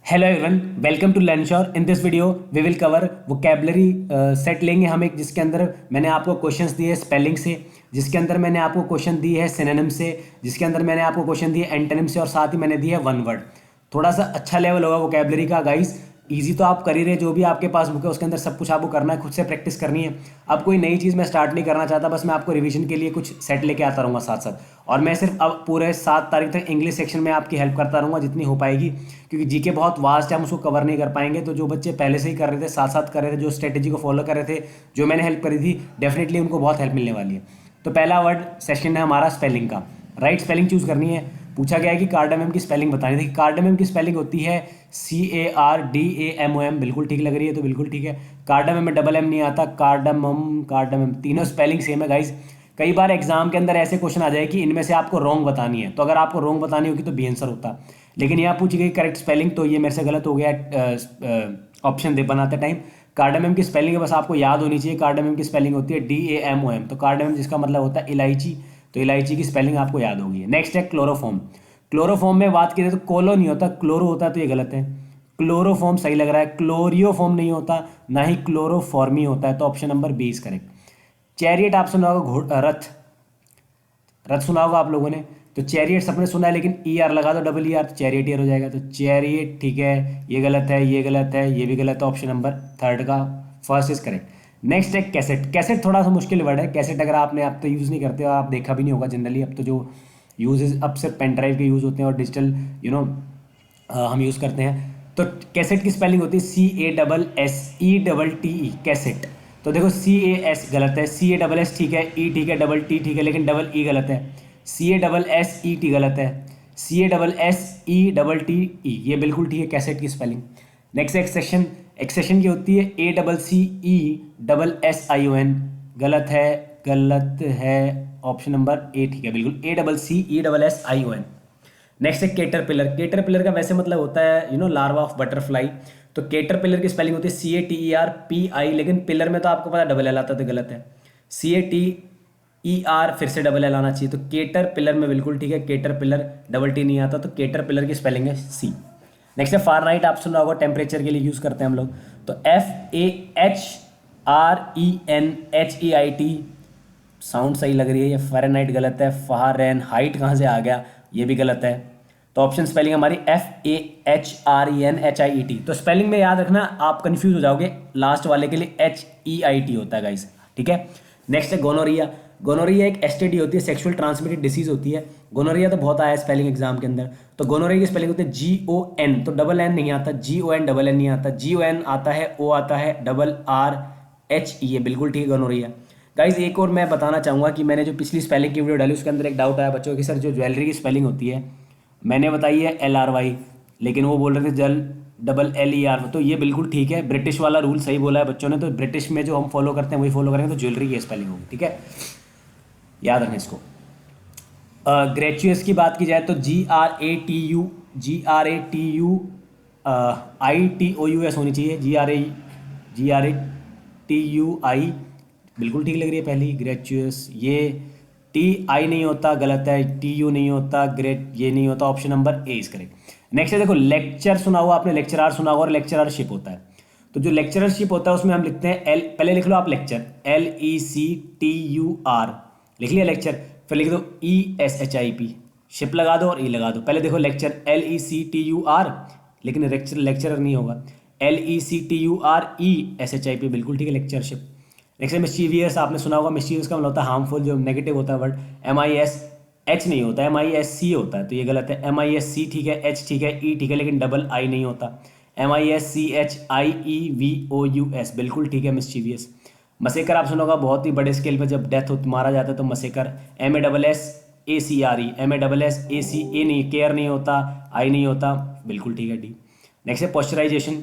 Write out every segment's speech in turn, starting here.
Hello everyone, welcome to Learnsure. In this video we will cover vocabulary set लेंगे हम एक, जिसके अंदर मैंने आपको क्वेश्चंस दिए स्पेलिंग से, जिसके अंदर मैंने आपको क्वेश्चन दिए है सिनोनिम से, जिसके अंदर मैंने आपको क्वेश्चन दिए एंटोनिम से, और साथ ही मैंने दिया वन वर्ड। थोड़ा सा अच्छा लेवल होगा वोकेबलरी का गाइस। इजी तो आप कर ही रहे, जो भी आपके पास बुक है उसके अंदर सब कुछ आपको करना है, खुद से प्रैक्टिस करनी है। अब कोई नई चीज़ मैं स्टार्ट नहीं करना चाहता, बस मैं आपको रिवीजन के लिए कुछ सेट लेके आता रहूँगा साथ साथ। और मैं सिर्फ अब पूरे 7 तारीख तक इंग्लिश सेक्शन में आपकी हेल्प करता रहूँगा जितनी हो पाएगी, क्योंकि जीके बहुत वास्ट है, हम उसको कवर नहीं कर पाएंगे। तो जो बच्चे पहले से ही कर रहे थे, साथ साथ कर रहे थे, जो स्ट्रेटेजी को फॉलो कर रहे थे, जो मैंने हेल्प करी थी, डेफिनेटली उनको बहुत हेल्प मिलने वाली है। तो पहला वर्ड सेशन है हमारा स्पेलिंग का। राइट स्पेलिंग चूज करनी है। पूछा गया है कि कार्डामम की स्पेलिंग बतानी थी। कार्डामम की स्पेलिंग होती है CARDAMOM। बिल्कुल ठीक लग रही है, तो बिल्कुल ठीक है। कार्डामम में डबल एम नहीं आता। कार्डामम, कार्डामम, तीनों स्पेलिंग सेम है गाइज। कई बार एग्जाम के अंदर ऐसे क्वेश्चन आ जाए कि इनमें से आपको रॉन्ग बतानी है, तो अगर आपको रॉन्ग बतानी होगी तो बी आंसर होता। लेकिन यहाँ पूछी गई करेक्ट स्पेलिंग, तो ये मेरे से गलत हो गया ऑप्शन दे बनाते टाइम। कार्डामम की स्पेलिंग बस आपको याद होनी चाहिए। कार्डामम की स्पेलिंग होती है DAMOM। तो कार्डामम जिसका मतलब होता है इलायची, तो इलायची की स्पेलिंग आपको याद होगी। नेक्स्ट है क्लोरोफॉर्म। क्लोरोफॉर्म में बात की तो कोलो नहीं होता, क्लोरो होता है, तो ये गलत है। क्लोरोफॉर्म सही लग रहा है। क्लोरियोफॉर्म नहीं होता, ना ही क्लोरोफॉर्मी होता है, तो option number B is correct. Chariot आप सुना होगा, रथ। रथ सुना होगा आप लोगों ने। तो चैरियट सबने सुना है, लेकिन ER लगा दो, डबल ER, तो चैरियट हो जाएगा। तो चैरियट ठीक है, ये गलत है, ये गलत है, ये भी गलत है। ऑप्शन नंबर थर्ड का फर्स्ट इज करेक्ट। नेक्स्ट है कैसेट। कैसेट थोड़ा सा मुश्किल वर्ड है। कैसेट अगर आपने, आप तो यूज़ नहीं करते हो, आप देखा भी नहीं होगा जनरली। अब तो जो यूज अब सिर्फ पेन ड्राइव के यूज़ होते हैं और डिजिटल यू नो हम यूज़ करते हैं। तो कैसेट की स्पेलिंग होती है CASSETTE, कैसेट। तो देखो CAS गलत है, CASS ठीक है, E ठीक है, डबल T ठीक है, लेकिन डबल E गलत है। CASSET गलत है, CASSETTE ये बिल्कुल ठीक है कैसेट की स्पेलिंग। Next accession. एक्सेशन की होती है ACCESSION, गलत है, गलत है। ऑप्शन नंबर ए ठीक है, बिल्कुल ACCESSION। नेक्स्ट है केटरपिलर। केटरपिलर का वैसे मतलब होता है लार्वा ऑफ बटरफ्लाई। तो केटरपिलर की स्पेलिंग होती है CATERPI, लेकिन पिलर में तो आपको पता डबल एल आता है, तो गलत है। CATER फिर से डबल एल आना चाहिए, तो केटर पिलर में बिल्कुल ठीक है। केटर पिलर डबल T नहीं आता, तो केटर पिलर की स्पेलिंग है C। नेक्स्ट है फारेनहाइट। आप सुना होगा, टेम्परेचर के लिए यूज़ करते हैं हम लोग। तो FAHRENHEIT, साउंड सही लग रही है। ये फ़ारेनहाइट गलत है। फ़ारेनहाइट कहाँ से आ गया, ये भी गलत है। तो ऑप्शन स्पेलिंग हमारी FAHRENHIET। तो स्पेलिंग में याद रखना, आप कंफ्यूज हो जाओगे, लास्ट वाले के लिए HEIT होता है गाइस, ठीक है। नेक्स्ट है गोनोरिया। गोनोरिया एक STD होती है, सेक्सुअल ट्रांसमिटेड डिसीज होती है। गोनोरिया तो बहुत आया है स्पेलिंग एग्जाम के अंदर। तो गोनोरिया की स्पेलिंग होती है GON, तो डबल N नहीं आता, GON डबल N नहीं आता, GON आता है, O आता है, RHE, ये बिल्कुल ठीक है गोनोरिया। गाइज एक और मैं बताना चाहूँगा कि मैंने जो पिछली स्पेलिंग की वीडियो डाली उसके अंदर एक डाउट आया बच्चों की, सर जो ज्वेलरी की स्पेलिंग होती है मैंने बताई है LRY, लेकिन वो बोल रहे थे जल डबल LER। तो ये बिल्कुल ठीक है, ब्रिटिश वाला रूल सही बोला है बच्चों ने। तो ब्रिटिश में जो हम फॉलो करते हैं वही फॉलो करेंगे, तो ज्वेलरी की स्पेलिंग होगी, ठीक है, याद रखें इसको। ग्रेचुअस की बात की जाए तो GRATUITOUS होनी चाहिए। GRATUI बिल्कुल ठीक लग रही है पहली, ग्रेचुअस। ये TI नहीं होता, गलत है। TU नहीं होता, ग्रेट ये नहीं होता। Option number A is correct. Next है देखो लेक्चर सुना हुआ आपने, लेक्चरार सुना हुआ, और लेक्चररशिप होता है। तो जो लेक्चररशिप होता है उसमें हम लिखते हैं एल, पहले लिख लो आप लेक्चर, LECTUR लिख लिया लेक्चर। फिर लिख दो ESHIP, शिप लगा दो और ई लगा दो। पहले देखो लेक्चर LECTUR, लेकिन लेक्चर लेक्चरर नहीं होगा। LECTURESHIP बिल्कुल ठीक है, लेक्चरशिप। नेक्स्ट है मिस्चीवियस। आपने सुना होगा, मिस्चीवियस का मतलब होता है हार्मफुल, जो नेगेटिव होता है वर्ड। MISH नहीं होता, MISC होता है, तो ये गलत है। MISC ठीक है, H ठीक है, E ठीक है, लेकिन डबल I नहीं होता। MISCHIEVOUS बिल्कुल ठीक है, मिस्चीवियस। मसेकर आप सुना होगा, बहुत ही बड़े स्केल पर जब डेथ मारा जाता है तो मसेकर। MASSACRE, MASSACA नहीं, केयर नहीं होता, आई नहीं होता, बिल्कुल ठीक है डी। नेक्स्ट है पॉस्चराइजेशन।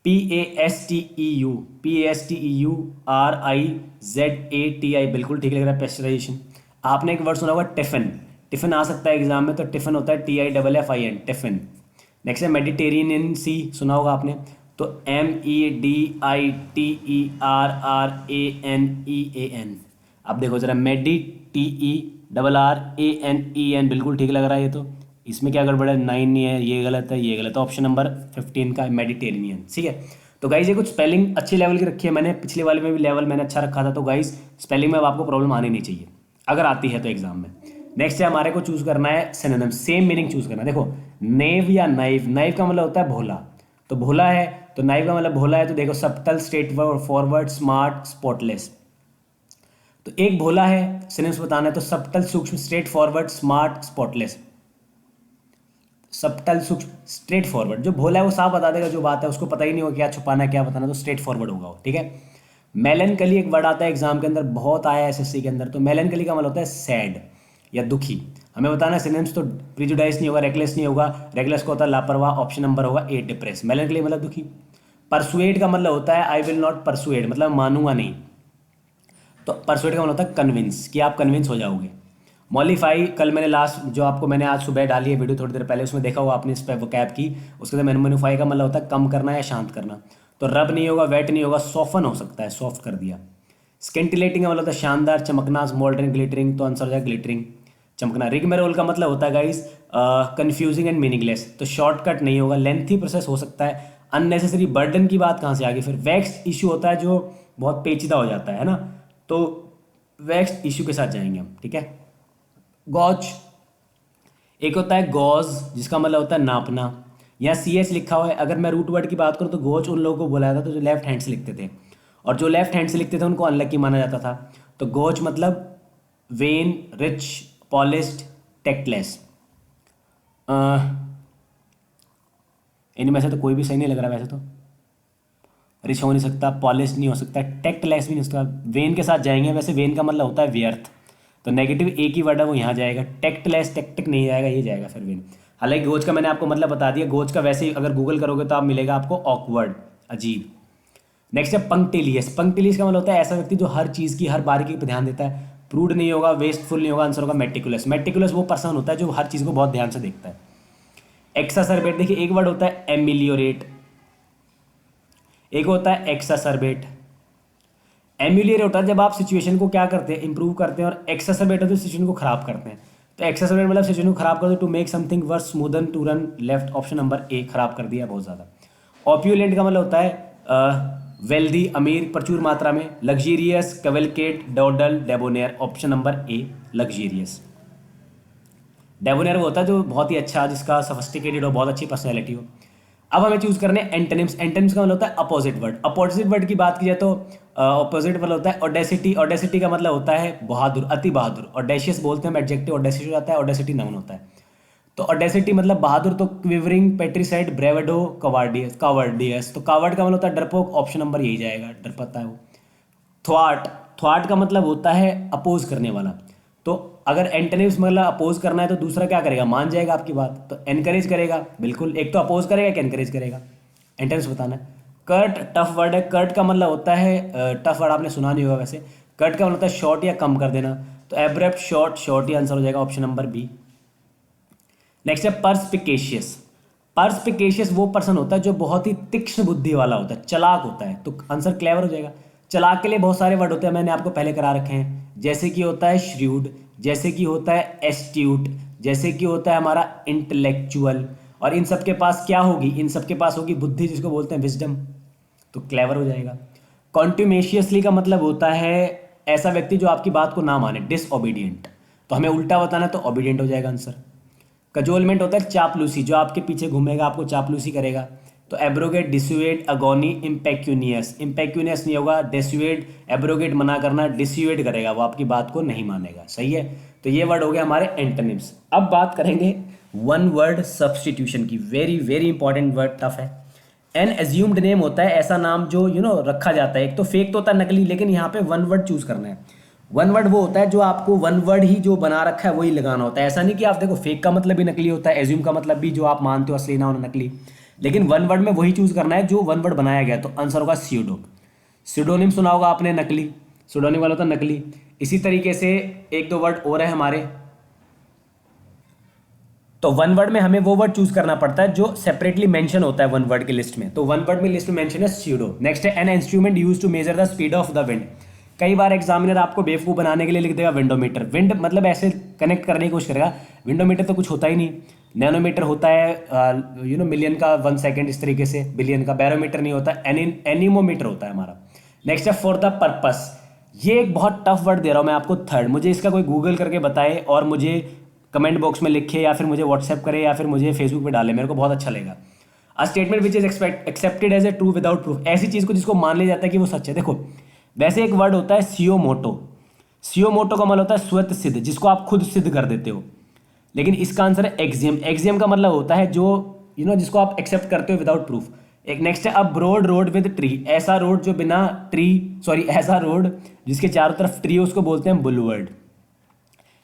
PASTEUPASTEURIZATI बिल्कुल ठीक लग रहा है, पेस्चराइजेशन। आपने एक वर्ड सुना होगा टिफिन। टिफिन आ सकता है एग्जाम में, तो टिफिन होता है TIFFIN, टिफिन। नेक्स्ट है मेडिटेरेनियन सी, सुना होगा आपने। तो MEDITERRANEAN। अब देखो जरा, MEDITERRANEN बिल्कुल ठीक लग रहा है ये तो। इसमें क्या गड़बड़ है, 9 नहीं है, ये गलत है, ये गलत है। ऑप्शन नंबर 15 का मेडिटेरेनियन। ठीक है, तो गाइज ये कुछ स्पेलिंग अच्छी लेवल की रखी है मैंने, पिछले वाले में भी लेवल मैंने अच्छा रखा था। तो गाइज स्पेलिंग में अब आपको प्रॉब्लम आनी नहीं चाहिए, अगर आती है तो एग्जाम में। नेक्स्ट है हमारे को चूज करना है सिनोनिम, सेम मीनिंग चूज करना है। देखो नेव या नाइव, नाइव का मतलब होता है भोला, तो भोला है, तो नाइव का मतलब भोला है। तो देखो subtle, straight forward, smart, spotless. तो एक भोला है, सिनोनिम्स बताना है, तो सबटल, सूक्ष्म, straight forward, smart, spotless. Subtle, सूक्ष्म, स्ट्रेट फॉरवर्ड। जो भोला है वो साफ बता देगा जो बात है, उसको पता ही नहीं होगा क्या छुपाना है क्या बताना, तो स्ट्रेट फॉरवर्ड होगा वो। ठीक है, मेलनकली एक वर्ड आता है एग्जाम के अंदर, बहुत आया है एसएससी के अंदर। तो मेलनकली का मतलब होता है सैड या दुखी। हमें बताना है सिनोनिम्स, तो प्रिजुडाइज नहीं होगा, रेकलेस नहीं होगा, रेकलेस को होता है लापरवाह, ऑप्शन नंबर होगा ए डिप्रेस। मेलनकली मतलब दुखी। परसुएड का मतलब होता है आई विल नॉट परसुएड, मतलब मानूंगा नहीं। तो परसुएड का मतलब होता है कन्विंस, कि आप कन्विंस हो जाओगे। मॉलिफाई, कल मैंने लास्ट जो आपको मैंने आज सुबह डाली है वीडियो थोड़ी देर पहले, उसमें देखा होगा आपने इस पर वोकैब की। उसके अंदर मैनुफाई का मतलब होता है कम करना या शांत करना। तो रब नहीं होगा, वेट नहीं होगा, सॉफन हो सकता है, सॉफ्ट कर दिया। स्किंटिलेटिंग का मतलब होता है शानदार, चमकना, स्मोल्डरिंग, ग्लिटरिंग, तो आंसर हो जाएगा ग्लिटरिंग, चमकना। रिगमेरोल का मतलब होता है गाइस कंफ्यूजिंग एंड मीनिंगलेस, तो शॉर्टकट नहीं होगा, लेंथी प्रोसेस हो सकता है। अननेसेसरी बर्डन की बात कहाँ से आ गई फिर, वैक्स इशू होता है जो बहुत पेचीदा हो जाता है ना, तो वैक्स इशू के साथ जाएंगे हम। ठीक है, गॉज, एक होता है गॉज जिसका मतलब होता है नापना, यहाँ सी एच लिखा हुआ है। अगर मैं रूट वर्ड की बात करूँ तो गोज उन लोगों को बोला जाता था जो लेफ्ट हैंड से लिखते थे, और जो लेफ्ट हैंड से लिखते थे उनको अनलकी माना जाता था। तो गोज मतलब वेन, रिच, पॉलिस्ड, टेक्टलेस। इनमें से तो कोई भी सही नहीं लग रहा वैसे तो। रिच हो नहीं सकता, पॉलिश नहीं हो सकता, टेक्टलेस भी नहीं हो सकता। वेन के साथ जाएंगे, वैसे वेन का मतलब होता है व्यर्थ, तो नेगेटिव एक ही वर्ड है वो यहाँ जाएगा। टेक्टलेस, टेक्टिक नहीं जाएगा, ये जाएगा फिर वेन। हालांकि गोज का मैंने आपको मतलब बता दिया, गोज का वैसे ही अगर गूगल करोगे तो आप मिलेगा आपको ऑकवर्ड, अजीब। नेक्स्ट है पंक्टिलियस। पंक्टिलियस का मतलब होता है ऐसा व्यक्ति जो हर चीज़ की हर बारीकी पर ध्यान देता है। प्रूड नहीं होगा, वेस्टफुल नहीं होगा, आंसर होगा मेटिकुलस। मेटिकुलस वो पर्सन होता है जो हर चीज़ को बहुत ध्यान से देखता है। एक्सासर्बेट, देखिए एक वर्ड होता है एमिलियोरेट, एक होता है एक्सासर्बेट। एम्यूलियर होता है जब आप सिचुएशन को क्या करते हैं, इंप्रूव करते हैं, और एक्सासर्बेट होता है सिचुएशन को खराब करते हैं। तो एक्सासर्बेट मतलब सिचुएशन को खराब कर दो, to make something worse, smoothen, to run left, option number A, खराब कर दिया बहुत ज़्यादा। ऑप्यूलेंट का मतलब होता है वेल्दी, अमीर, प्रचुर मात्रा में। Luxurious, cavalcade, doddle, debonair, option number A, luxurious. Debonair वो होता है जो बहुत ही अच्छा, जिसका सोफिस्टिकेटेड हो, बहुत अच्छी पर्सनैलिटी हो। अब हमें चूज करने हैं एंटोनिम्स। एंटोनिम्स का मतलब होता है अपोजिट वर्ड। अपोजिट वर्ड की बात की जाए तो अपोजिट वर्ड होता है ऑडेसिटी। ऑडेसिटी का मतलब होता है बहादुर, अति बहादुर। ऑडेशियस बोलते हैं, एडजेक्टिव ऑडेसिटी हो जाता है, ऑडेसिटी नाउन होता है। तो ऑडेसिटी मतलब बहादुर, तो क्विवरिंग, पेट्रीसाइड, ब्रेवेडो, कवार्डियस, कावर्डियस। तो कावर्ड का मतलब होता है डरपोक, ऑप्शन नंबर यही जाएगा, डरपता है वो। थ्वाट, थ्वाट का मतलब होता है अपोज करने वाला। तो अगर एंटोनिम्स मतलब अपोज करना है तो दूसरा क्या करेगा, मान जाएगा आपकी बात, तो एनकरेज करेगा, बिल्कुल। एक तो अपोज करेगा, एक एनकरेज करेगा। एंटोनिम्स बताना है। कर्ट, टफ वर्ड है। कर्ट का मतलब होता है टफ वर्ड आपने सुना नहीं होगा वैसे। कर्ट का मतलब होता है शॉर्ट या कम कर देना। तो एब्रप्ट, शॉर्ट, शॉर्ट ही आंसर हो जाएगा, ऑप्शन नंबर बी। नेक्स्ट है पर्सपिकेशियस। पर्सपिकेशियस वो पर्सन होता है जो बहुत ही तीक्ष्ण बुद्धि वाला होता है, चालाक होता है, तो आंसर क्लेवर हो जाएगा। चालाक के लिए बहुत सारे वर्ड होते हैं, मैंने आपको पहले करा रखे हैं, जैसे कि होता है श्रूड, जैसे कि होता है एस्ट्यूट, जैसे कि होता है हमारा इंटेलेक्चुअल। और इन सब के पास क्या होगी, इन सब के पास होगी बुद्धि, जिसको बोलते हैं विजडम, तो क्लेवर हो जाएगा। कॉन्ट्यूमेशियसली का मतलब होता है ऐसा व्यक्ति जो आपकी बात को ना माने, डिसओबीडियंट। तो हमें उल्टा बताना है तो ओबीडियंट हो जाएगा आंसर। कजोलमेंट होता है चापलूसी, जो आपके पीछे घूमेगा आपको चापलूसी करेगा। तो एब्रोगेट, डिस्यूएड, अगोनी, इम्पेक्यूनियस। इम्पेक्यूनियस नहीं होगा, डिस्यूएड, एब्रोगेट मना करना, डिस्यूएड करेगा, वो आपकी बात को नहीं मानेगा, सही है। तो ये वर्ड हो गए हमारे एंटोनिम्स। अब बात करेंगे वन वर्ड सब्सटीट्यूशन की, very very important word, tough है। एन एज्यूम्ड नेम होता है ऐसा नाम जो रखा जाता है, एक तो फेक तो होता है, नकली, लेकिन यहाँ पे वन वर्ड चूज करना है। वन वर्ड वो होता है जो आपको वन वर्ड ही जो बना रखा है वही लगाना होता है। ऐसा नहीं कि आप देखो फेक का मतलब भी नकली होता है, एज्यूम का मतलब भी जो आप मानते हो असली ना होना नकली, लेकिन वन वर्ड में वही चूज करना है जो वन वर्ड बनाया गया। तो आंसर होगा स्यूडो। स्यूडोनिम सुना होगा आपने, नकली, स्यूडोनिम वाला होता है नकली। इसी तरीके से एक दो वर्ड और है हमारे। तो वन वर्ड में हमें वो वर्ड चूज करना पड़ता है जो सेपरेटली मेंशन होता है वन वर्ड की लिस्ट में। तो वन वर्ड में लिस्ट में मेंशन है स्यूडो। नेक्स्ट है an instrument use to measure the speed of the wind. कई बार एग्जामिनर आपको बेवकूफ बनाने के लिए लिख देगा विंडोमीटर। विंड मतलब ऐसे कनेक्ट करने की कोशिश करेगा, विंडोमीटर तो कुछ होता ही नहीं, नैनोमीटर होता है मिलियन का 1 सेकेंड, इस तरीके से। बिलियन का। बैरोमीटर नहीं होता, एनीमोमीटर होता है हमारा। नेक्स्ट है फॉर द पर्पस। ये एक बहुत टफ वर्ड दे रहा हूँ मैं आपको, थर्ड। मुझे इसका कोई गूगल करके बताए और मुझे कमेंट बॉक्स में लिखे, या फिर मुझे व्हाट्सएप करे, या फिर मुझे फेसबुक पे डाले, मेरे को बहुत अच्छा लगेगा। A statement which is accepted as a true without proof. ऐसी चीज़ को जिसको मान लिया जाता है कि वो सच है। देखो, वैसे एक वर्ड होता है सियो मोटो। सियो मोटो का मतलब होता है स्वतः सिद्ध, जिसको आप खुद सिद्ध कर देते हो। लेकिन इसका आंसर है एक्सियम। एक्सियम का मतलब होता है जो जिसको आप एक्सेप्ट करते हो विदाउट प्रूफ। एक नेक्स्ट है a broad road with tree. ऐसा रोड जो बिना ऐसा रोड जिसके चारों तरफ ट्री हो, उसको बोलते हैं बुलवर्ड।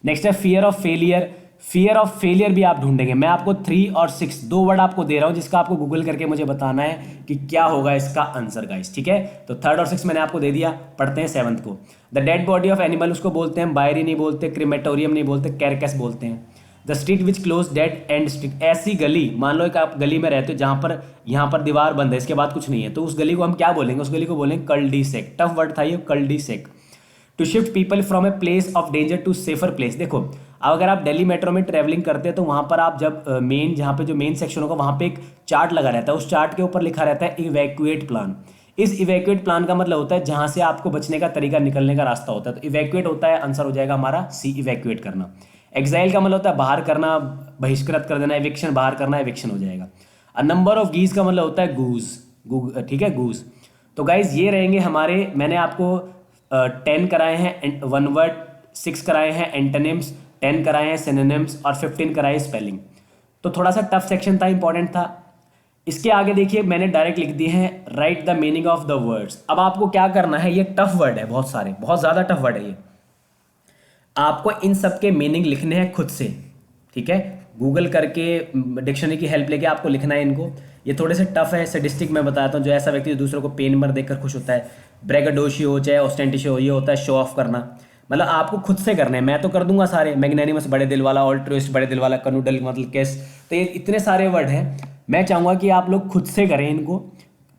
नेक्स्ट है fear of failure. Fear of failure भी आप ढूंढेंगे। मैं आपको 3 और 6 दो वर्ड आपको दे रहा हूं, जिसका आपको गूगल करके मुझे बताना है कि क्या होगा इसका आंसर गाइस, ठीक है। तो 3rd और 6 मैंने आपको दे दिया। पढ़ते हैं 7th को। The dead body of animal, उसको बोलते हैं बायरी नहीं बोलते, क्रिमेटोरियम नहीं बोलते, कैरकस बोलते हैं। The street which close dead and street. ऐसी गली, मान लो एक आप गली में रहते हो जहां पर यहाँ पर दीवार बंद है, इसके बाद कुछ नहीं है, तो उस गली को हम क्या बोलेंगे? उस गली को बोलेंगे कल्डी सेक। टफ वर्ड था ये, कल्डी सेक। To shift people from a place of danger to safer place. देखो, अब अगर आप दिल्ली मेट्रो में ट्रैवलिंग करते हैं तो वहाँ पर आप जब जहाँ पे जो मेन सेक्शन होगा वहाँ पे एक चार्ट लगा रहता है। उस चार्ट के ऊपर लिखा रहता है इवैक्यूएट प्लान। इस इवैक्यूएट प्लान का मतलब होता है जहाँ से आपको बचने का तरीका, निकलने का रास्ता होता है। तो इवैक्यूएट होता है, आंसर हो जाएगा हमारा सी, इवैक्यूएट करना। एक्साइल का मतलब होता है बाहर करना, बहिष्कृत कर देना। एविक्शन, बाहर करना, एविक्शन हो जाएगा। अ नंबर ऑफ गीज का मतलब होता है गूज, ठीक है, गूज। तो गाइज ये रहेंगे हमारे, मैंने आपको 10 कराए हैं वन वर्ड, 6 कराए हैं एंटोनिम्स, 10 कराए हैं सिनोनिम्स और 15 कराए स्पेलिंग। तो थोड़ा सा टफ सेक्शन था, इंपॉर्टेंट था। इसके आगे देखिए मैंने डायरेक्ट लिख दिए हैं right the meaning of the words. अब आपको क्या करना है, ये टफ वर्ड है, बहुत सारे, बहुत ज़्यादा टफ वर्ड है ये। आपको इन सब के मीनिंग लिखने हैं खुद से, ठीक है। गूगल करके, डिक्शनरी की हेल्प लेके आपको लिखना है इनको। ये थोड़े से टफ है। स्टैटिस्टिक मैं बताता हूँ, जो ऐसा व्यक्ति जो दूसरों को पेन नंबर देखकर खुश होता है, ब्रेगडोशियो हो चाहे ऑस्टेंटिशियो हो, ये होता है शो ऑफ करना। मतलब आपको खुद से करना है, मैं तो कर दूंगा सारे। मैग्नेनिमस बड़े दिल वाला, ऑल्ट्रुइस्ट बड़े दिल वाला, कनूडल मतलब केस। तो ये इतने सारे वर्ड हैं, मैं चाहूँगा कि आप लोग खुद से करें इनको।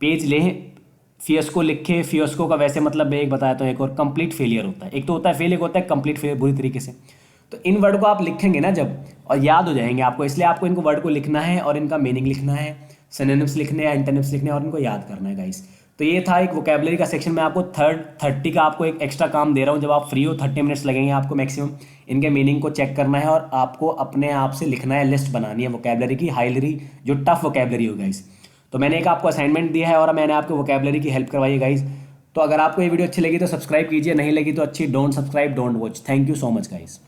पेज लें, फियस्को लिखे। फियस्को का वैसे मतलब मैं एक बताया तो एक और कंप्लीट फेलियर होता है। एक तो होता है फेल, एक होता है कंप्लीट फेलियर, बुरी तरीके से। तो इन वर्ड को आप लिखेंगे ना जब, और याद हो जाएंगे आपको, इसलिए आपको इनको वर्ड को लिखना है और इनका मीनिंग लिखना है, सिनोनिम्स लिखने हैं, एंटोनिम्स लिखने हैं और इनको याद करना है गाइस। तो ये था एक वोकेबलरी का सेक्शन। मैं आपको 30 का आपको एक एक्स्ट्रा काम दे रहा हूँ। जब आप फ्री हो, 30 मिनट्स लगेंगे आपको मैक्सिमम। इनके मीनिंग को चेक करना है और आपको अपने आप से लिखना है, लिस्ट बनानी है वोकेबलरी की, हाईली जो टफ वोकेबलरी हो गाइस। तो मैंने एक आपको असाइनमेंट दिया है और मैंने आपको वोकेबलरी की हेल्प करवाई है गाइस। तो अगर आपको ये वीडियो अच्छी लगी तो सब्सक्राइब कीजिए, नहीं लगी तो अच्छी don't subscribe, don't watch. Thank you so much guys.